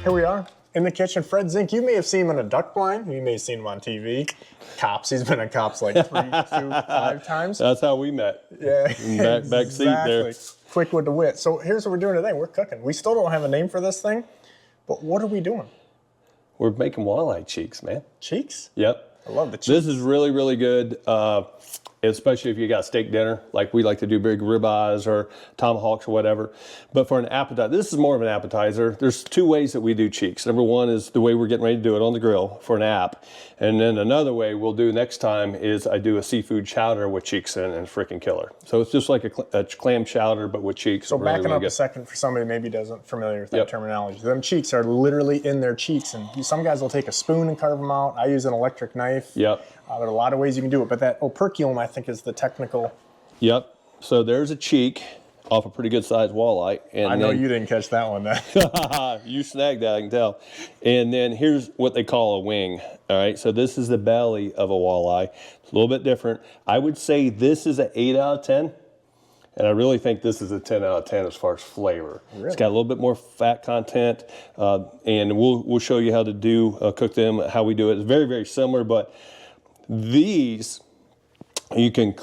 Here we are in the kitchen. Fred Zink, you may have seen him in a duck blind. You may have seen him on TV. Cops, he's been on Cops like 3, 2, 5 times. That's how we met. Yeah, back seat there. Quick with the wit. So here's what we're doing today. We're cooking. We still don't have a name for this thing, but what are we doing? We're making walleye cheeks, man. Cheeks? Yep. I love the cheeks. This is really, really good, especially if you got steak dinner, like we like to do big ribeyes or tomahawks or whatever. But for an appetizer, this is more of an appetizer. There's 2 ways that we do cheeks. Number one is the way we're getting ready to do it on the grill for an app. And then another way we'll do next time is I do a seafood chowder with cheeks in and freaking killer. So it's just like a clam chowder, but with cheeks. So backing up a second for somebody maybe doesn't familiar with that terminology. Them cheeks are literally in their cheeks, and some guys will take a spoon and carve them out. I use an electric knife. Yep. There are a lot of ways you can do it, but that operculum, I think, is the technical. Yep. So there's a cheek off a pretty good sized walleye. And I know you didn't catch that one then. You snagged that, I can tell. And then here's what they call a wing. All right, so this is the belly of a walleye. It's a little bit different. I would say this is an 8 out of 10. And I really think this is a 10 out of 10 as far as flavor. Really? It's got a little bit more fat content, and we'll show you how to cook them, how we do it. It's very, very similar, but these you can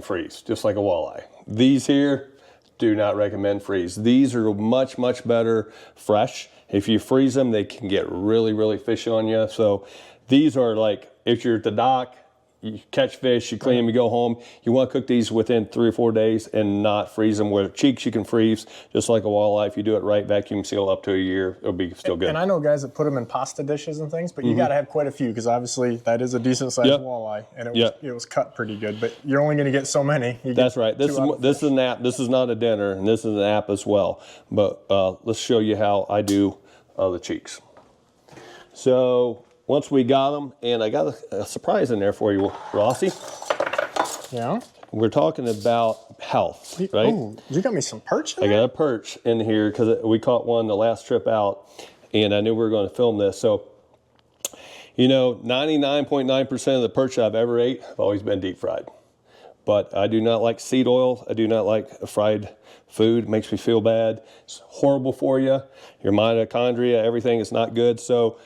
freeze just like a walleye. These here, do not recommend freeze. These are much, much better fresh. If you freeze them, they can get really, really fishy on you. So these are like, if you're at the dock, you catch fish, you clean them, you go home. You want to cook these within 3 or 4 days and not freeze them. Where cheeks you can freeze, just like a walleye. If you do it right, vacuum seal up to a year, it'll be still good. And I know guys that put them in pasta dishes and things, but you got to have quite a few because obviously that is a decent sized walleye, and it was cut pretty good. But you're only going to get so many. That's right. This is an app. This is not a dinner, and this is an app as well. But let's show you how I do the cheeks. So once we got them, and I got a surprise in there for you, Rossi. Yeah? We're talking about health, right? Oh, you got me some perch in there? I got a perch in here because we caught one the last trip out, and I knew we were going to film this. So, you know, 99.9% of the perch I've ever ate have always been deep fried. But I do not like seed oil. I do not like fried food. It makes me feel bad. It's horrible for you. Your mitochondria, everything is not good. So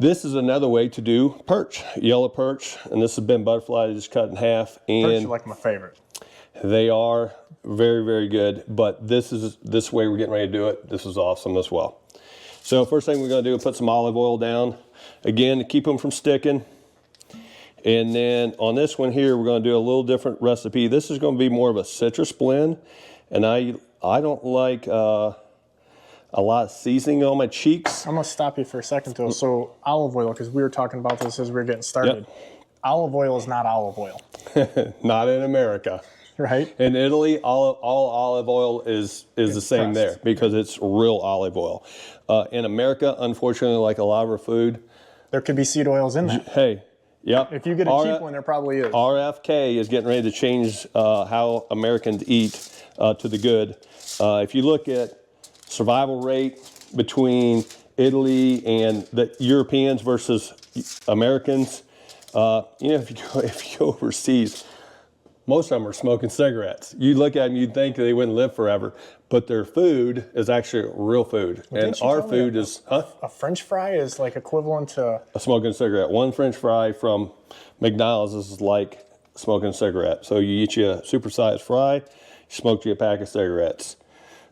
this is another way to do perch, yellow perch, and this has been butterfly just cut in half. And perch are like my favorite. They are very, very good, but this way we're getting ready to do it. This is awesome as well. So first thing we're gonna do is put some olive oil down, again, to keep them from sticking. And then on this one here, we're gonna do a little different recipe. This is gonna be more of a citrus blend, and I don't like a lot of seasoning on my cheeks. I'm gonna stop you for a second though. So olive oil, because we were talking about this as we were getting started. Olive oil is not olive oil. Not in America. Right? In Italy, all olive oil is the same there because it's real olive oil. In America, unfortunately, like a lot of our food, there could be seed oils in that. Hey, yep. If you get a cheap one, there probably is. RFK is getting ready to change how Americans eat to the good. If you look at survival rate between Italy and the Europeans versus Americans, you know, if you go overseas, most of them are smoking cigarettes. You look at them, you'd think they wouldn't live forever, but their food is actually real food. Well, and our food is, a French fry is like equivalent to a smoking cigarette. One French fry from McDonald's is like smoking a cigarette. So you eat you a supersized fry, you smoke you a pack of cigarettes.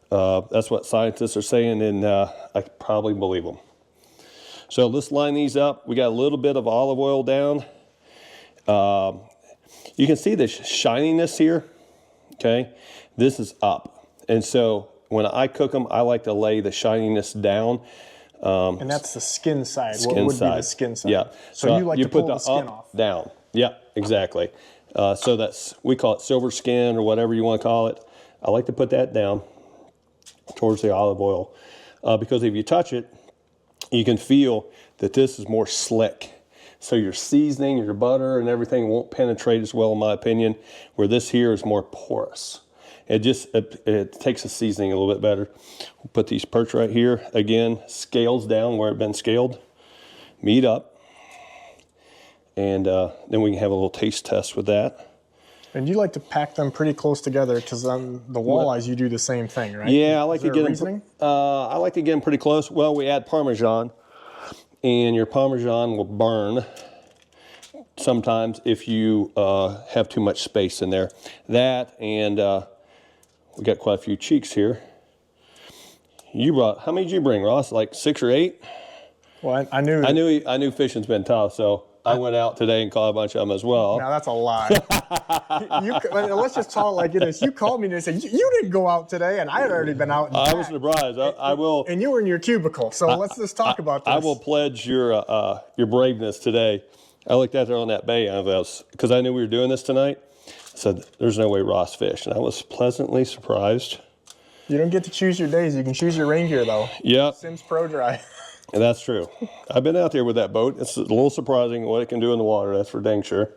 That's what scientists are saying, and I probably believe them. So let's line these up. We got a little bit of olive oil down. You can see the shininess here, okay? This is up. And so when I cook them, I like to lay the shininess down. And that's the skin side. What would be the skin side? Yeah. So you like to pull the skin off. Down. Yeah, exactly. So we call it silver skin or whatever you want to call it. I like to put that down towards the olive oil because if you touch it, you can feel that this is more slick. So your seasoning, your butter and everything won't penetrate as well in my opinion, where this here is more porous. It takes the seasoning a little bit better. We'll put these perch right here. Again, scales down where it's been scaled. Meat up. And then we can have a little taste test with that. And you like to pack them pretty close together because on the walleyes you do the same thing, right? Yeah, I like to get reasoning? them. I like to get them pretty close. Well, we add Parmesan, and your Parmesan will burn sometimes if you have too much space in there. That, and we got quite a few cheeks here. You brought, how many did you bring, Ross? Like 6 or 8? Well, I knew. I knew fishing's been tough, so I went out today and caught a bunch of them as well. Now that's a lie. Let's just talk like it is. You called me and said you didn't go out today, and I had already been out. I was surprised. I will. And you were in your cubicle, so let's just talk about this. I will pledge your braveness today. I looked out there on that bay because I knew we were doing this tonight. I said, "There's no way Ross fished," and I was pleasantly surprised. You don't get to choose your days. You can choose your rain gear though. Yeah. Sims Pro Dry. And that's true. I've been out there with that boat. It's a little surprising what it can do in the water, that's for dang sure.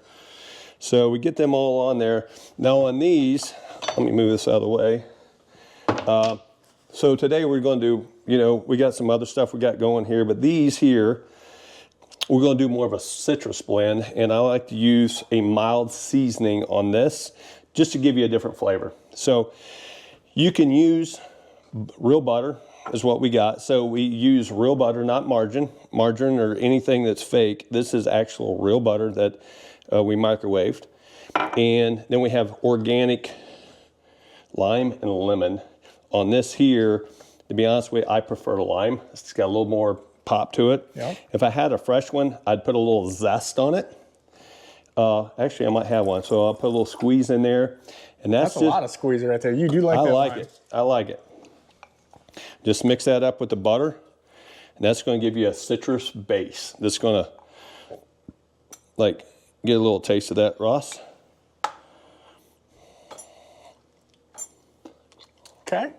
So we get them all on there. Now on these, let me move this out of the way. So today we're going to do, we got some other stuff we got going here, but these here, we're going to do more of a citrus blend, and I like to use a mild seasoning on this just to give you a different flavor. So you can use real butter, is what we got. So we use real butter, not margarine or anything that's fake. This is actual real butter that we microwaved. And then we have organic lime and lemon. On this here, to be honest with you, I prefer lime. It's got a little more pop to it. Yeah. If I had a fresh one, I'd put a little zest on it. Actually, I might have one. So I'll put a little squeeze in there. And that's a lot of squeeze right there. You do like that. I like it. I like it. Just mix that up with the butter, and that's going to give you a citrus base. That's going to, get a little taste of that, Ross. Okay.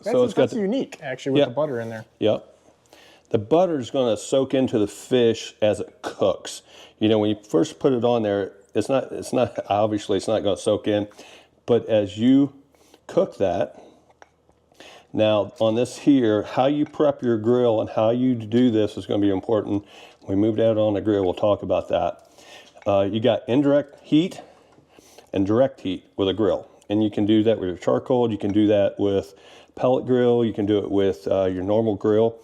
That's unique, actually, with the butter in there. Yep. The butter is going to soak into the fish as it cooks. When you first put it on there, obviously it's not going to soak in, but as you cook that, now on this here, how you prep your grill and how you do this is going to be important. When we move that on the grill, we'll talk about that. You got indirect heat and direct heat with a grill. And you can do that with your charcoal. You can do that with pellet grill. You can do it with your normal grill.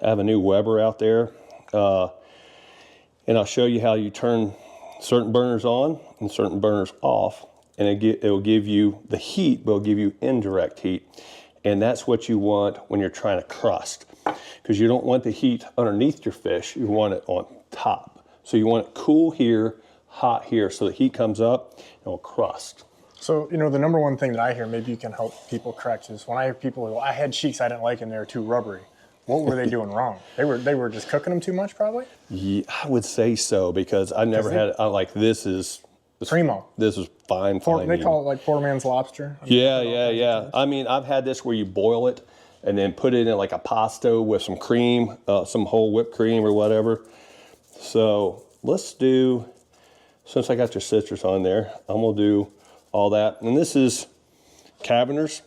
I have a new Weber out there. And I'll show you how you turn certain burners on and certain burners off. And it will give you the heat, but it'll give you indirect heat. And that's what you want when you're trying to crust, because you don't want the heat underneath your fish. You want it on top. So you want it cool here, hot here, so the heat comes up and it'll crust. So, the number one thing that I hear, maybe you can help people correct, is when I hear people go, I had cheeks I didn't like and they were too rubbery. What were they doing wrong? They were just cooking them too much, probably? Yeah, I would say so, because I never had, this is primo. This is fine. They call it like poor man's lobster. Yeah. I mean, I've had this where you boil it and then put it in like a pasta with some cream, some whole whipped cream or whatever. So let's do, since I got your citrus on there, I'm gonna do all that. And this is Caverner's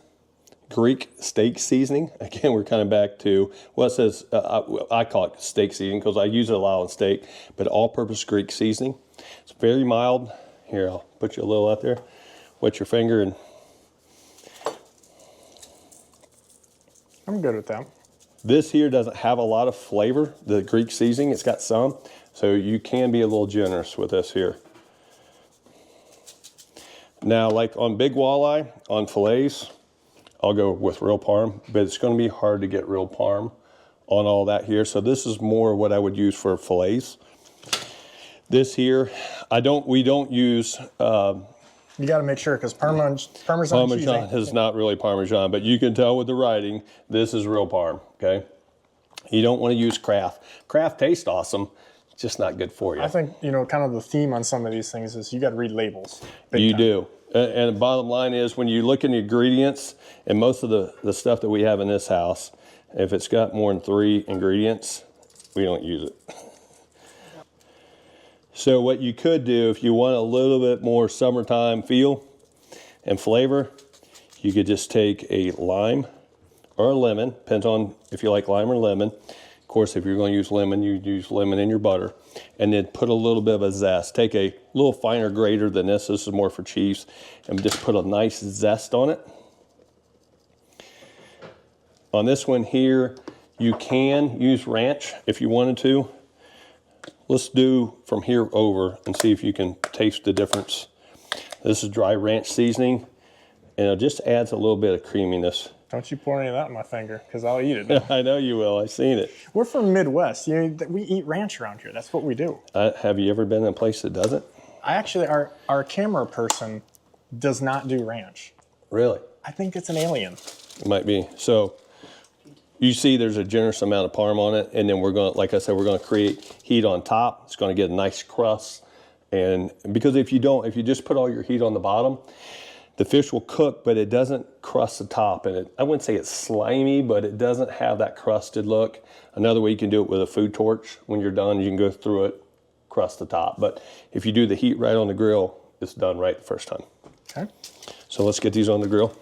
Greek steak seasoning. Again, we're kind of back to, it says, I call it steak seasoning because I use it a lot on steak, but all-purpose Greek seasoning. It's very mild. Here, I'll put you a little out there. Wet your finger and... I'm good with that. This here doesn't have a lot of flavor, the Greek seasoning. It's got some, so you can be a little generous with this here. Now, like on big walleye, on fillets, I'll go with real parm, but it's going to be hard to get real parm on all that here. So this is more what I would use for fillets. This here, we don't use... you got to make sure, because Parmesan cheese is not really Parmesan, but you can tell with the writing, this is real parm, okay? You don't want to use Kraft. Kraft tastes awesome, it's just not good for you. I think, kind of the theme on some of these things is you got to read labels. You do. And the bottom line is, when you look in the ingredients, and most of the stuff that we have in this house, if it's got more than 3 ingredients, we don't use it. So what you could do, if you want a little bit more summertime feel and flavor, you could just take a lime or a lemon, depends on if you like lime or lemon, Of course, if you're going to use lemon, you use lemon in your butter. And then put a little bit of a zest. Take a little finer grater than this. This is more for cheese. And just put a nice zest on it. On this one here, you can use ranch if you wanted to. Let's do from here over and see if you can taste the difference. This is dry ranch seasoning, and it just adds a little bit of creaminess. Don't you pour any of that in my finger, because I'll eat it. I know you will. I've seen it. We're from Midwest. You know, we eat ranch around here. That's what we do. Have you ever been in a place that doesn't? I actually, our camera person does not do ranch. Really? I think it's an alien. It might be. So you see there's a generous amount of parm on it, and then we're going to, like I said, we're going to create heat on top. It's going to get a nice crust. And because if you just put all your heat on the bottom, the fish will cook, but it doesn't crust the top. And I wouldn't say it's slimy, but it doesn't have that crusted look. Another way you can do it with a food torch. When you're done, you can go through it, crust the top. But if you do the heat right on the grill, it's done right the first time. Okay. So let's get these on the grill.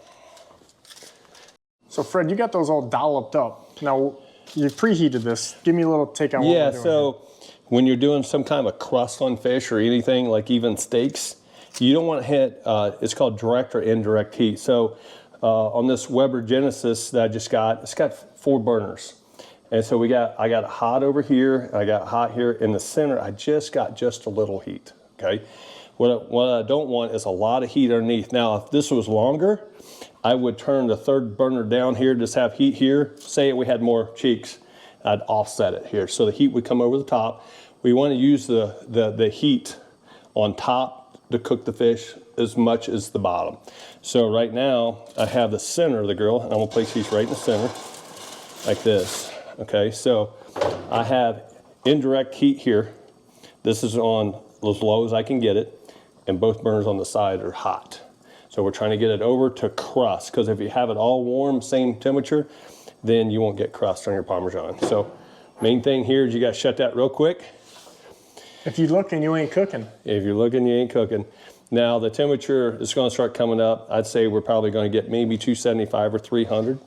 So Fred, you got those all dolloped up. Now, you preheated this. Give me a little take on what we're doing so here. When you're doing some kind of a crust on fish or anything, like even steaks, you don't want to hit, it's called direct or indirect heat. So on this Weber Genesis that I just got, it's got 4 burners. And so I got it hot over here, I got hot here. In the center, I just got just a little heat, okay? What I don't want is a lot of heat underneath. Now, if this was longer, I would turn the 3rd burner down here, just have heat here. Say we had more cheeks, I'd offset it here. So the heat would come over the top. We want to use the heat on top to cook the fish as much as the bottom. So right now, I have the center of the grill, and I'm gonna place these right in the center, like this, okay? So I have indirect heat here. This is on as low as I can get it, and both burners on the side are hot. So we're trying to get it over to crust, because if you have it all warm, same temperature, then you won't get crust on your Parmesan. So main thing here is you gotta shut that real quick. If you look and you ain't cooking. If you're looking, you ain't cooking. Now the temperature is gonna start coming up. I'd say we're probably gonna get maybe 275 or 300.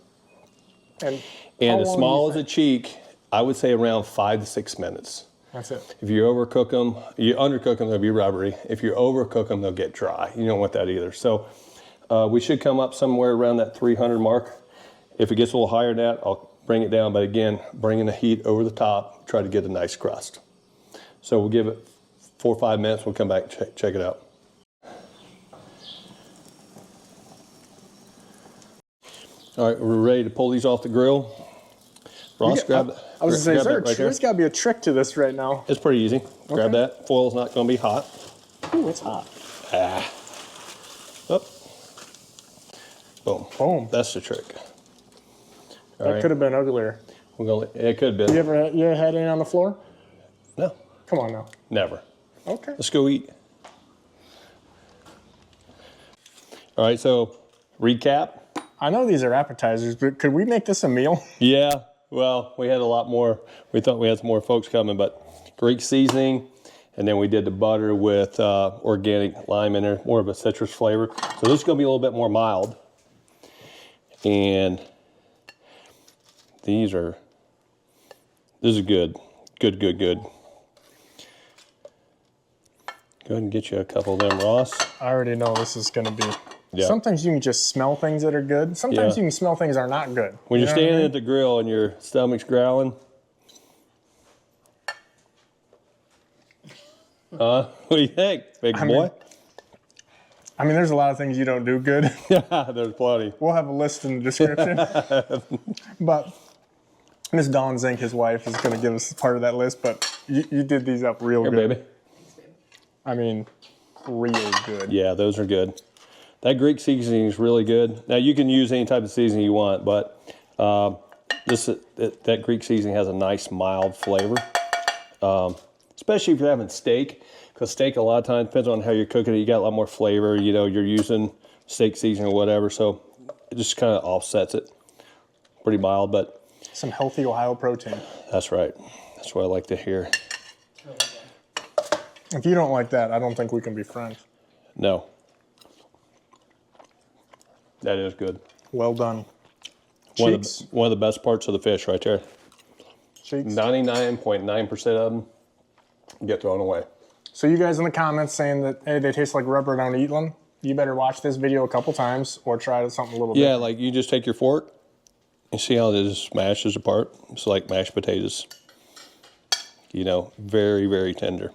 And as small as a cheek, I would say around 5 to 6 minutes. That's it. If you overcook them, you undercook them, they'll be rubbery. If you overcook them, they'll get dry. You don't want that either. So we should come up somewhere around that 300 mark. If it gets a little higher than that, I'll bring it down. But again, bringing the heat over the top, try to get a nice crust. So we'll give it 4 or 5 minutes. We'll come back and check it out. All right, we're ready to pull these off the grill. Ross, grab it. I was going to say, there's got to be a trick to this right now. It's pretty easy. Grab that. Foil's not going to be hot. Ooh, it's hot. Up. Boom. Boom. That's the trick. That could have been uglier. It could have been. You ever had any on the floor? No. Come on now. Never. Okay. Let's go eat. All right, so recap. I know these are appetizers, but could we make this a meal? Yeah, well, we had a lot more. We thought we had some more folks coming, but Greek seasoning, and then we did the butter with organic lime in there, more of a citrus flavor. So this is gonna be a little bit more mild. And this is good. Good. Go ahead and get you a couple of them, Ross. I already know this is gonna be. Yeah. Sometimes you can just smell things that are good. Sometimes you can smell things that are not good. When you're standing at the grill and your stomach's growling. What do you think, big boy? I mean, there's a lot of things you don't do good. Yeah, there's plenty. We'll have a list in the description. But Miss Dawn Zink, his wife, is going to give us part of that list. But you did these up real good. Baby. I mean, real good. Yeah, those are good. That Greek seasoning is really good. Now you can use any type of seasoning you want, but that Greek seasoning has a nice mild flavor, especially if you're having steak. Because steak, a lot of times, depends on how you're cooking it. You got a lot more flavor. You know, you're using steak seasoning or whatever, so it just kind of offsets it. Pretty mild, but some healthy Ohio protein. That's right. That's what I like to hear. If you don't like that, I don't think we can be friends. No. That is good. Well done. One of the best parts of the fish right there. cheeks? 99.9% of them get thrown away. So you guys in the comments saying that, hey, they taste like rubber, don't eat them. You better watch this video a couple times or try something a little bit. Yeah, like you just take your fork and see how it just smashes apart. It's like mashed potatoes. You know, very, very tender.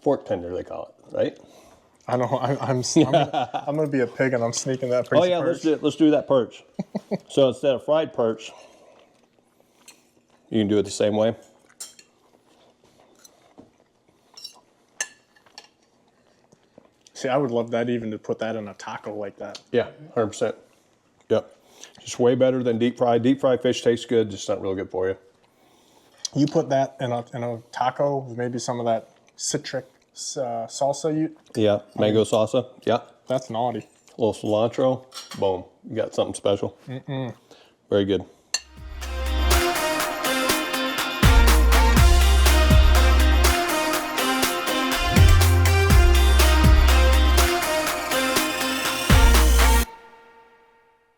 Fork tender, they call it, right? I know. I'm gonna be a pig and I'm sneaking that piece Oh yeah, of perch. let's do that perch. So instead of fried perch, you can do it the same way. See, I would love that even to put that in a taco like that. Yeah, 100%. Yep. Just way better than deep fried. Deep fried fish tastes good, just not real good for you. You put that in a taco with maybe some of that citric salsa. Yeah, mango salsa. Yeah. That's naughty. A little cilantro. Boom. You got something special. Very good.